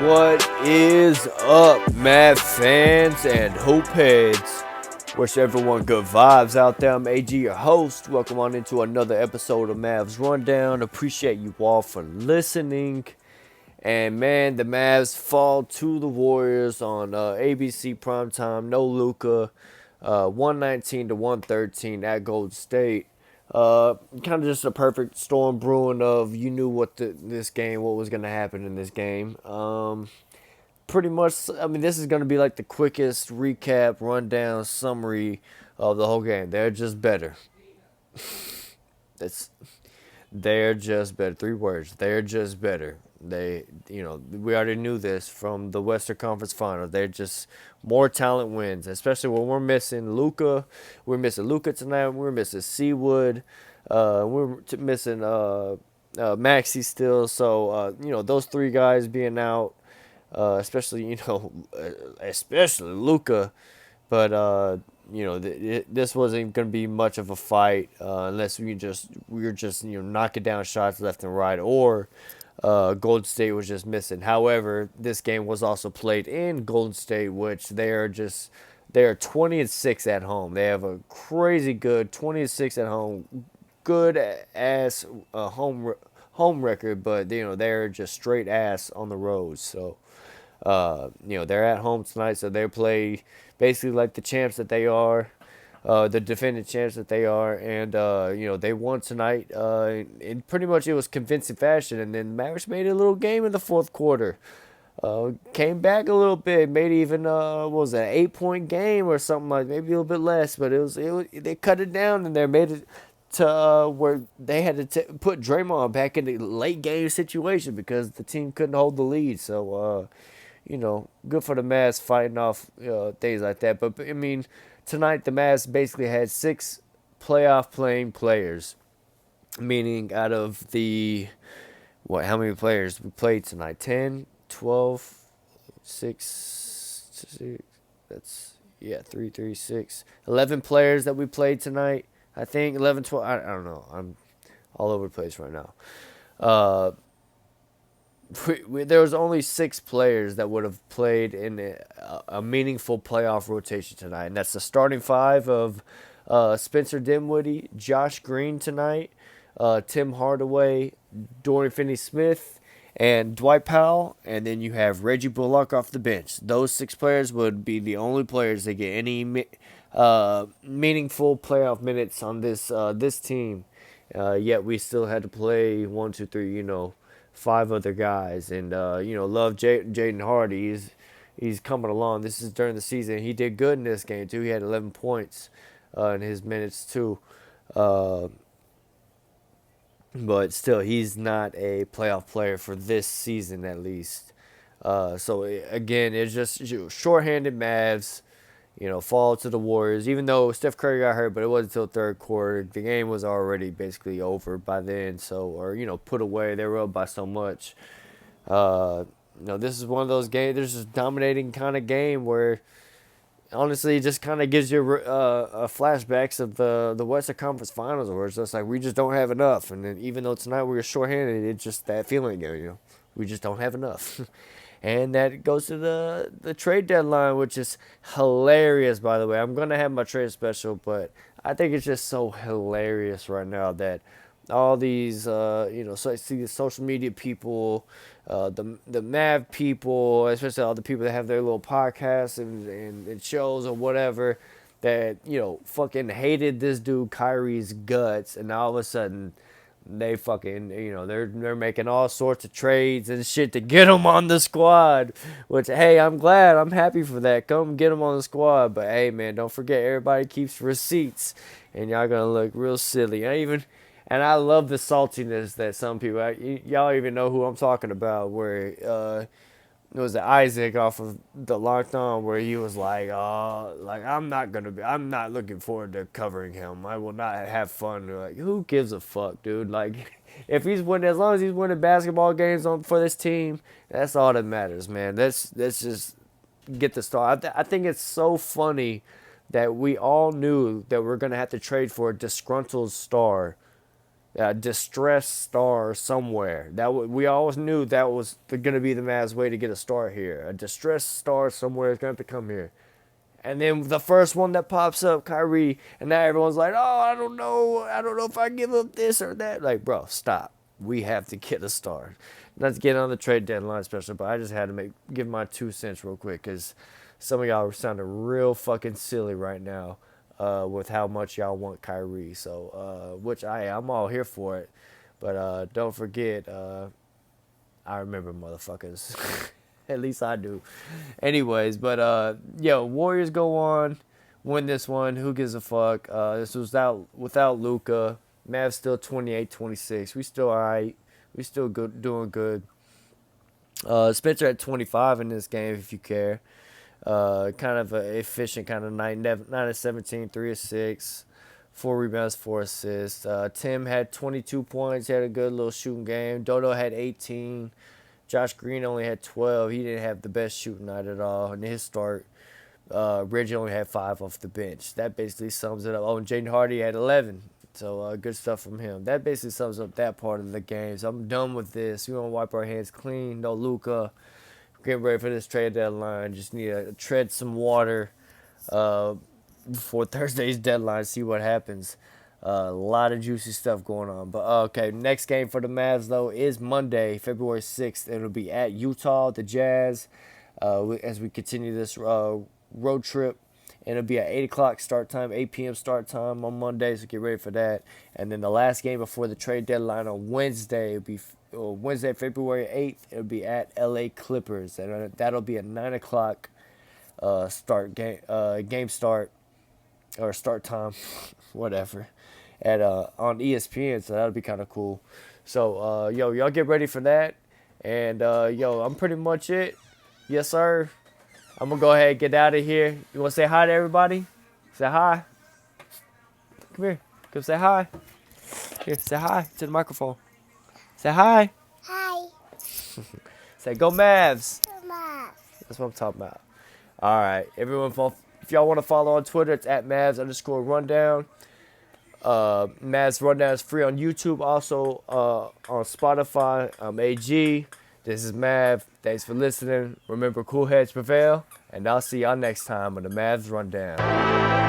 What is up, Mavs fans and hoop heads? Wish everyone good vibes out there. I'm AG, your host. Welcome on into another episode of Mavs Rundown. Appreciate you all for listening. And man, the Mavs fall to the Warriors on ABC primetime. No Luka, 119 to 113 at Golden State. Kind of just a perfect storm brewing of you knew what what was gonna happen in this game. Pretty much, I mean, this is gonna be like the quickest recap, rundown, summary of the whole game. They're just better. It's they're just better. Three words. They're just better. We already knew this from the Western Conference Finals. They're just more talent wins, especially when we're missing Luka. We're missing Luka tonight. We're missing Seawood. Missing Maxi still. So those three guys being out, especially Luka. But this wasn't going to be much of a fight unless we were just knocking down shots left and right, or Golden State was just missing. However, this game was also played in Golden State, which they are 20-6 at home. They have a crazy good 20-6 at home, good ass home record, but they're just straight ass on the road. So they're at home tonight, so they play basically like the champs that they are, the defending champs that they are, and they won tonight. And pretty much it was convincing fashion, and then Mavericks made a little game in the fourth quarter. Came back a little bit, made even what was that, 8-point game or something, like maybe a little bit less, but they cut it down and they made it to where they had to put Draymond back in the late game situation because the team couldn't hold the lead. So good for the Mavs fighting off things like that. But, I mean, tonight the Mavs basically had 6 playoff playing players, meaning out of how many players we played tonight? 10, 12, 6, that's, 3, 6, 11 players that we played tonight. I think 11, 12, I don't know. I'm all over the place right now. There was only 6 players that would have played in a meaningful playoff rotation tonight, and that's the starting 5 of Spencer Dinwiddie, Josh Green tonight, Tim Hardaway, Dorian Finney-Smith, and Dwight Powell, and then you have Reggie Bullock off the bench. Those 6 players would be the only players that get any meaningful playoff minutes on this team. Yet we still had to play 1, 2, 3, 5 other guys, and love Jaden Hardy. He's coming along. This is during the season. He did good in this game too. He had 11 points in his minutes too. But still, he's not a playoff player for this season at least. So again, it's just shorthanded Mavs. Fall to the Warriors. Even though Steph Curry got hurt, but it wasn't until third quarter. The game was already basically over by then. Put away. They were up by so much. This is one of those games. There's this dominating kind of game where, honestly, it just kind of gives you flashbacks of the Western Conference Finals, where it's just like we just don't have enough. And then even though tonight we were shorthanded, it's just that feeling again. We just don't have enough. And that goes to the trade deadline, which is hilarious, by the way. I'm going to have my trade special, but I think it's just so hilarious right now that all these, so I see the social media people, the Mav people, especially all the people that have their little podcasts and shows or whatever, that, fucking hated this dude Kyrie's guts, and all of a sudden they fucking, they're making all sorts of trades and shit to get him on the squad, which, hey, I'm happy for that. Come get him on the squad. But, hey, man, don't forget, everybody keeps receipts, and y'all gonna look real silly. And I love the saltiness that some people, y'all even know who I'm talking about, where, it was Isaac off of the Locked On, where he was like, I'm not looking forward to covering him. I will not have fun. Like, who gives a fuck, dude? Like, if he's winning, as long as he's winning basketball games for this team, that's all that matters, man. Let's just get the star. I think it's so funny that we all knew that we're gonna have to trade for a disgruntled star distressed star somewhere. We always knew that was going to be the Mavs' way to get a star here. A distressed star somewhere is going to have to come here. And then the first one that pops up, Kyrie, and now everyone's like, "Oh, I don't know if I give up this or that." Like, bro, stop. We have to get a star. Not to get on the trade deadline special, but I just had to give my 2 cents real quick because some of y'all are sounding real fucking silly right now with how much y'all want Kyrie. So, which I'm all here for it, but don't forget, I remember motherfuckers. At least I do. Anyways, but Warriors go on, win this one. Who gives a fuck? This was without Luka. Mavs still 28-26. We still alright. We still good, doing good. Spencer at 25 in this game, if you care. Kind of an efficient kind of night. 9 of 17, 3 of 6, 4 rebounds, 4 assists. Tim had 22 points. He had a good little shooting game. Dodo had 18. Josh Green only had 12. He didn't have the best shooting night at all in his start. Reggie only had 5 off the bench. That basically sums it up. Oh, and Jaden Hardy had 11. So good stuff from him. That basically sums up that part of the game. So I'm done with this. We want to wipe our hands clean. No Luka. Getting ready for this trade deadline. Just need to tread some water before Thursday's deadline. See what happens. A lot of juicy stuff going on. But okay, next game for the Mavs though is Monday, February 6th. It'll be at Utah, the Jazz. As we continue this road trip. And it'll be at 8 o'clock start time, 8 p.m. start time on Monday, so get ready for that. And then the last game before the trade deadline on Wednesday, it'll be Wednesday, February 8th, it'll be at LA Clippers. And that'll be a 9 o'clock game start, or start time, whatever, at on ESPN, so that'll be kind of cool. So, y'all get ready for that. And, I'm pretty much it. Yes, sir. I'm going to go ahead and get out of here. You want to say hi to everybody? Say hi. Come here. Come say hi. Here, say hi to the microphone. Say hi. Hi. Say go Mavs. Go Mavs. That's what I'm talking about. All right. Everyone, if y'all want to follow on Twitter, it's at Mavs_rundown. Mavs Rundown is free on YouTube. Also on Spotify. I'm AG. This is Mav. Thanks for listening. Remember, cool heads prevail. And I'll see y'all next time on the Mavs Rundown.